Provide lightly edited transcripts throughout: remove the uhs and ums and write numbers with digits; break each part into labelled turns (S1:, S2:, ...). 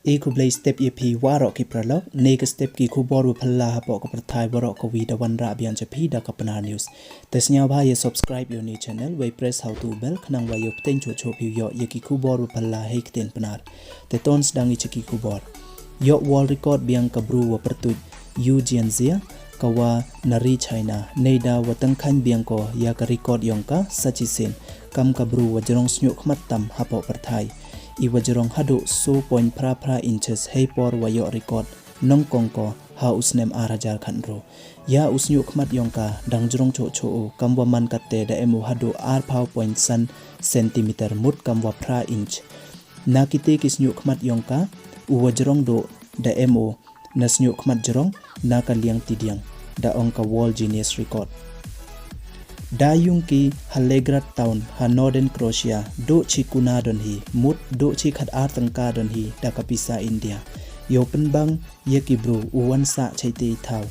S1: Kublai step EP warok ki pralok nega step ki Khubor wa Phylla Hapoh ka Pyrthai warok ka wi da wan ra bian chapi da ka Panar news tesnya ba ye subscribe yo ni channel we press how to bell khnang wa yo pten cho cho pi yo ye ki Khubor wa Phylla he kten Panar te tons dangi chiki Khubor yo world record biang ka bru wa pertu Eugenia ka wa nari China neida wa tangkhan biang ko ya ka record yong ka sachi sen kam ka bru wa jerong snyuk khmat tam Hapoh Pyrthai iwa jerong hadu so point pra inches Hapoh wa yo record nong kongko ha usnem arajar khanro ya usnyu khmat yongka dang jerong cho cho kamwa man katte da emu hadu ar phau point san centimeter mut kamwa pra inch na kite kisnyu khmat yongka uwa jerong do da emu nasnyu khmat jerong na ka liang tidiang da ongka world genius record Dayung ki Halegrat town ha northern Croatia do chikuna don hi mut do chikhat ar tangka don hi da kapisa India yo penbang ye ki bro uwan sa chaite thau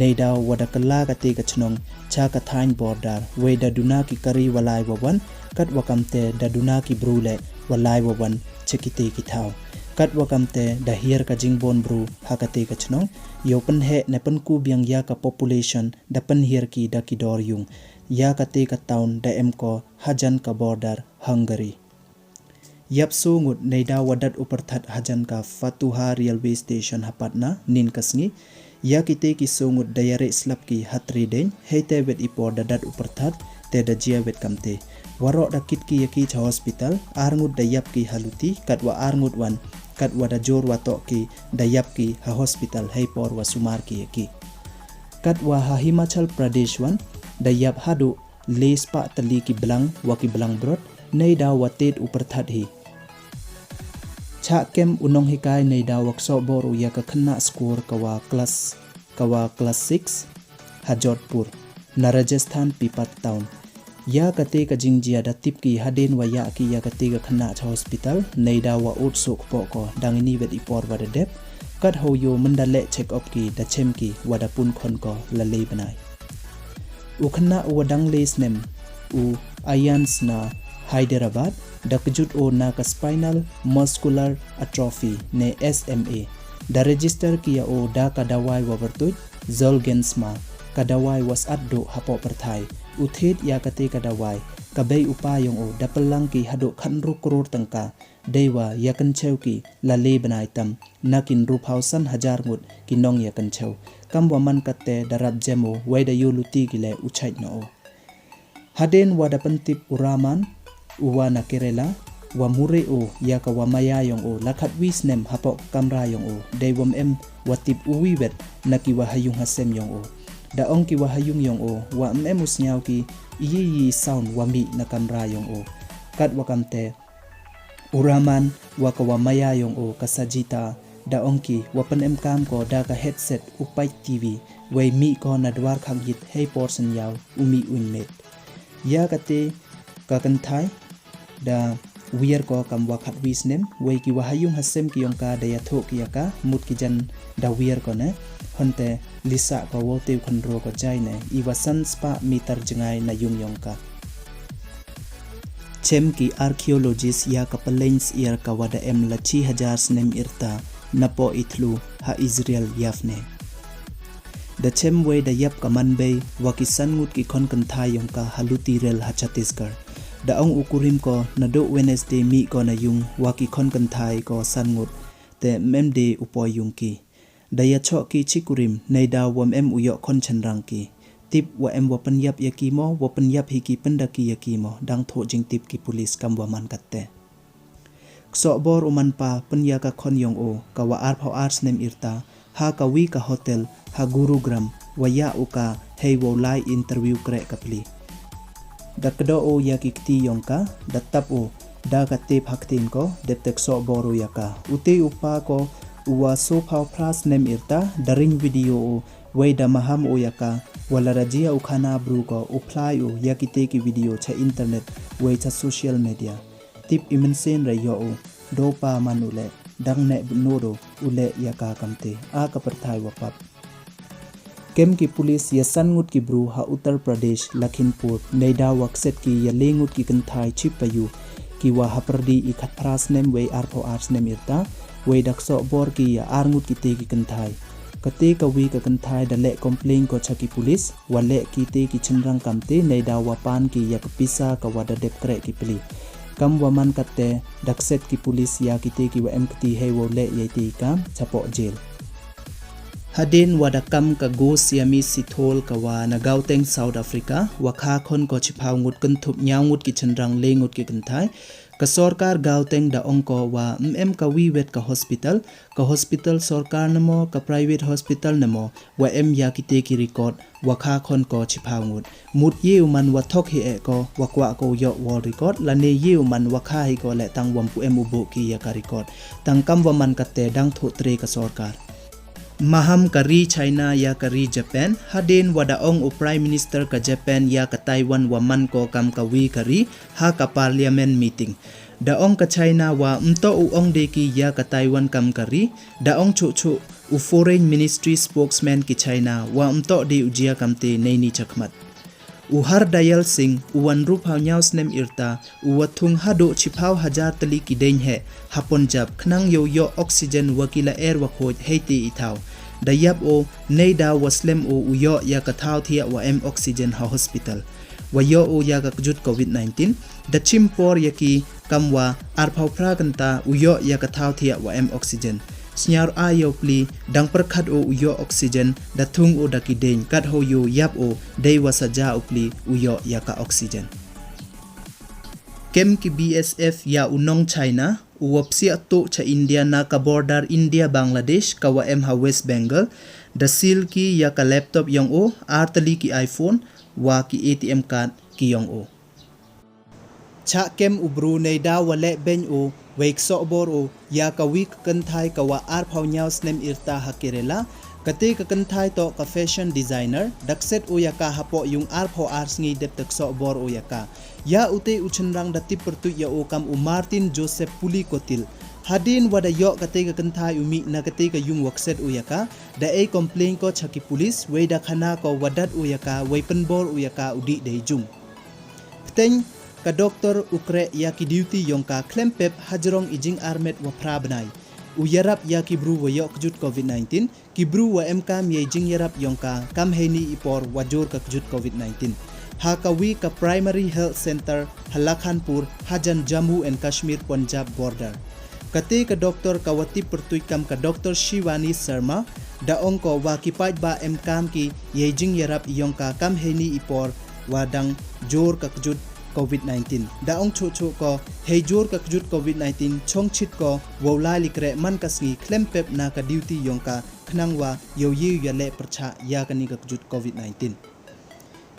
S1: neida wada kala ka te ka chnong cha ka thain border we da duna ki kari walai wawan kat wakamte da duna ki bro le walai wawan chekite ki thau kat wakamte da hier ka jingbon bro ha ka te ka chnong yo pen he ne pen ku biang ya ka population da pen hier ki da ki dor yung ya kate ka town da emko hajan ka border Hungary yap so ngut neida wadat uperthat hajan ka Fatuha railway station hapatna nin kasngi ya kite ki so ngut dayare slap ki hatri den hete wet ipor dadat uperthat te da jia wet kamte waro da kit ki yaki cha hospital arngut da yap ki haluti katwa arngut wan katwa da jor wa to ki da yap ki ha hospital Hapoh wa sumar ki yaki katwa ha Himachal Pradesh wan dayap hadu les pa tali ki belang wa ki belang brot neida watet uperthat hi cha kem unong hikai neida workshop boru ya ka khna score kawa class 6 Hajodpur na Rajasthan Pipat town ya kate ka jingjia da tip ki haden wa ya ki ya kate ka khna cha hospital neida wa ut sok po ko dangini bet ipor wa dep kat ho yo mandale check up ki da chem ki wada pun khon ko la le banai ukhna wadang lesnem u ayans na Hyderabad da kjut o na ka spinal muscular atrophy ne SMA da register kiya o da ka dawai wa bertut zolgensma ka dawai was addo Hapoh Pyrthai uthet ya kate ka dawai ka bei upayong o da pelang ki hado khanru crore tangka dewa yakan cheu ki la le banai tam nakin ru phausan hajar ngut ki nong yakan cheu kam waman katte darab jemo waida yuluti gile uchait no haden wada pentip uraman uwana Kerala wa mure o yaka wa maya yong o lakhat wisnem Hapoh kamra yong o dewam em watip uwi wet naki wa hayung hasem yong o da ong ki wa hayung yong o wa em usnyaw ki yi sound wa mi na kamra yong o kat wakamte uraman wa ka wa maya yong o kasajita da ongki wapan em kam ko da ka headset upai TV we mi ko na dwar khagit hey portion yaw umi unmet ya kate ka kan thai da wier ko kam wa khat wisnem we ki wa hayung hasem ki yong ka da ya tho ki ka mut ki jan da wier ko ne honte lisa ko wote khandro ko jai ne iwa sans pa meter jangai na yung yong ka chem ki archaeologist ya ka palens year ka wada em la 6000 snem irta napo itlu ha Israel yafne da chem we da yap kaman be wakisan ngut ki khon kan thai yong ka haluti rel ha Chhattisgarh da ong ukurim ko na do Wednesday mi ko na yung waki khon kan thai ko san ngut te memde upoy yung ki da ya cho ki chikurim neida wam em uyo khon chanrang ki tip wa em wapan yap yakimo wapan yap hiki pendaki yakimo dang tho jing tip ki police kam wa man katte so bor uman pa penya ka khon yong o kawa ar phau ars nem irta ha ka wi ka hotel ha Gurugram waya uka hey wo lai interview kre kapli da kdo o ya ki kti yong ka da tap o da ka te phaktin ko deptek so boru yaka ute upa ko uwa so phau pras nem irta daring video o we da maham o yaka wala rajia ukhana bru ko uplai o yakite ki video cha internet we cha social media tip imensen ra yo do pa manule dang ne nodo ule yaka kamte a ka Pyrthai wapap kem ki police ya san ngut ki bru ha Uttar Pradesh Lakhimpur neida wakset ki ya lengut ki kan thai chip payu ki wa hapardi i khat pras nem we ar pho ars nem irta we dak so bor ki ya arngut ki te ki kanthai kate ka wi ka kanthai da le complain ko chaki police wale ki te ki chinrang kamte nei da wapan ki ya pisa ka wada dep kre ki pli kam waman kate dak set ki police ya ki te ki wa empty he wo le ye te kam chapo jail Hadin wadakam ka go siami sithol kawa na Gauteng South Africa wakha khon ko chiphaw ngut kan thup nyangut ki chenrang lengut ki kanthai ka sarkar Gauteng da ongko wa ka wi wet ka hospital sarkar namo ka private hospital namo wa ya ki te ki record wakha khon ko chiphaw ngut mut yeu man wa thok hi e ko wakwa ko yo wall record la ne yeu man wakha hi ko le tang wam pu ubo ki ya ka record tang kam wa man kate dang tho tre ka sarkar Maham kari China ya kari Japan hadin wada ong o Prime Minister ka Japan ya ka Taiwan waman ko kam kawi kari ha ka parliament meeting da ong ka China wa u ong de ki ya ka Taiwan kam kari da ong chu u foreign ministry spokesman ki China wa de ujia kamte nei ni chakmat Uhar Dayal Singh uwan rup hawnyaw snem irta uwathung hado chiphaw hajar tali ki dein he hapon jab khnang yo oxygen wakila air wakhoj heiti ithaw dayap o neida waslem o uyo ya kathaw thia wa oxygen ha hospital wayo o ya ka kjut covid-19 da chimpor yaki kamwa arphaw phra kanta uyo ya kathaw thia wa oxygen Snyar ayo pli dang perkhat o uyo oxygen da thung o daki dein kat ho yo yap o dei wasaja upli uyo ya ka oxygen Kem ki BSF ya unong China uwapsi ato cha India na ka border India Bangladesh ka wa ha West Bengal da sil ki ya ka laptop yong o artali ki iPhone wa ki ATM card ki yong o Cha kem ubru nei da wale ben o Wake sobor o ya ka week kanthai ka wa ar phawnyaw snem irta hakirela kate ka kanthai to ka fashion designer dakset o ya ka hapo yung ar phaw ar sngi dep tak sobor o ya ka ya ute uchenrang dati pertu ya o kam u Martin Joseph Puli Kotil hadin wada yo kate ka kanthai umi na kate ka yung wakset o ya ka da e complain ko chaki police we da khana ko wadat o ya ka weapon bor o ya ka udi dei jung kteng ka doktor ukre ya ki duty yong ka klempep hajrong ijing armet wa prabnai u yarap ya ki bru wa yok jut covid-19 ki bru wa kam ye jing yarap yong ka kam heni ipor wajur ka jut covid-19 ha ka wi ka primary health center halakhanpur hajan Jammu and Kashmir Punjab border kate ka doktor ka wati pertui kam ka doktor Shivani Sharma da ongko wa ki pait ba kam ki ye jing yarap yong ka kam heni ipor wadang jor ka jut COVID-19 daong chu ko hejur ka kjut COVID-19 chongchit ko wawla likre man kasngi klempep na ka duty yongka khnangwa yoyi yale percha ya kani ka kjut COVID-19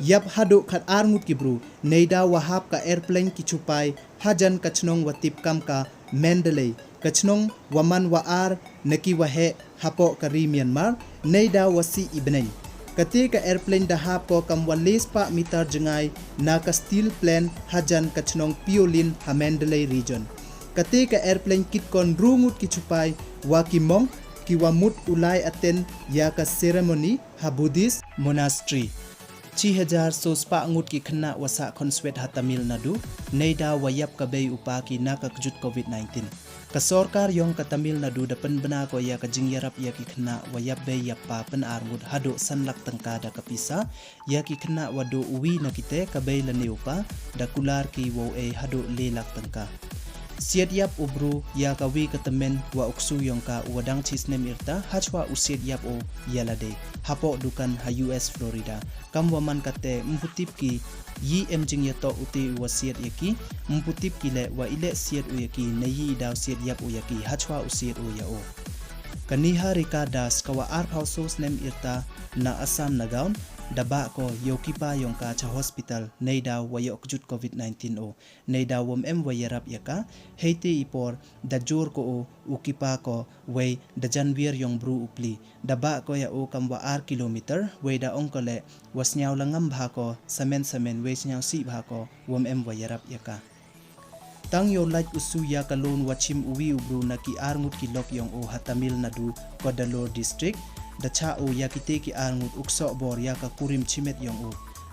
S1: yap hado khat arngut kibru neida wahap ka airplane ki chupai hajan kachnong watip kam ka Mandalay kachnong waman wa ar naki wahe Hapoh kari Myanmar neida wasi ibnai Ketika airplane dahap ko kam walis pa meter jengai na ka steel plane hajan kachnong Piolin ha Mandalay region. Ketika airplane kit kon rungut ki chupai wa ki monk ki wamut ulai aten ya ka ceremony ha Buddhist monastery. 2000 pa ngut ki khna wasa konswet ha Tamil Nadu neida wayap ka bay upa ki na ka kjut COVID-19. Ka sarkar yong ka Tamil Nadu dapan bena ko ya ka jingyarap ya ki khna wayap bay yappa pen armud hado sanlak tangka da kapisa ya ki khna wado uwi na kite ka bay lane upa da kular ki wo e hado lelak tangka. Siat yap ubru ya ka wi katamen wa uksu yong ka wadang chisnem irta hachwa usiat yap o yalade Hapoh dukan ha US Florida kam waman kate mputip ki yi emjing yato uti wa siat yaki mputip ki le wa ile siat u yaki na yi daw siat yap u yaki hachwa usiat u ya o kaniha rika das kawa ar phauso snem irta na Assam nagaon daba ko yokipa yong ka cha hospital neida wayo kjut COVID-19 o neida wom wayarap yaka heiti ipor da jor ko o ukipa ko way da janvier yong bru upli daba ko ya o kam wa ar kilometer way da ongkole wasnyaw langam bha ko samen way snyaw si bha ko wom wayarap yaka tang yo like usu ya kalon wachim uwi ubru na ki arngut ki lok yong o ha Tamil Nadu Kodalur district da cha o ya kite ki arngut ukso bor ya ka kurim chimet yong o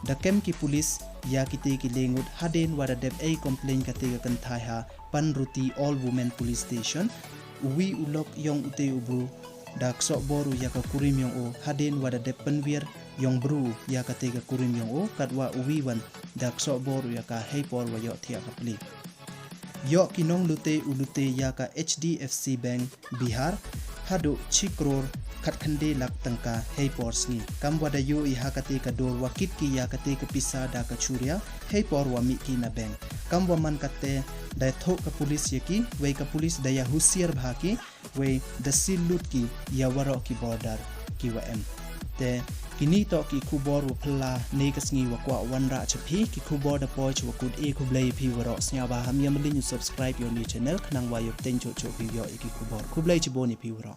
S1: da kem ki police ya kite ki lengut haden wada deb a complain kate ka kan thai ha panruti all women police station uwi ulok yong ute ubru dak sok boru yaka kurim yong o haden wada depenwir yong bru yaka tega kurim yong o katwa uwi wan dak sok boru yaka Hapoh wa yok tiak kapli yok kinong lute ulute yaka HDFC Bank Bihar hadu chikror khatkande lak tangka Hapoh sngi kam wada yo I hakate ka dor wakit ki yakate ka pisa da ka churia Hapoh wa mi ki na bank kam wa man kate da thok ka pulis yaki wei ka pulis da ya husiar bhaki wei da silut ki ya waro ki border ki wa em te kini to ki Khubor wa Phylla ne ka sngi wa kwa wanra chapi ki Khubor da poch wa kud e khublei phi waro snya ba ham yam lin subscribe yo ni channel khnang wa yo ten cho cho phi yo ki Khubor khublei chi bo ni phi waro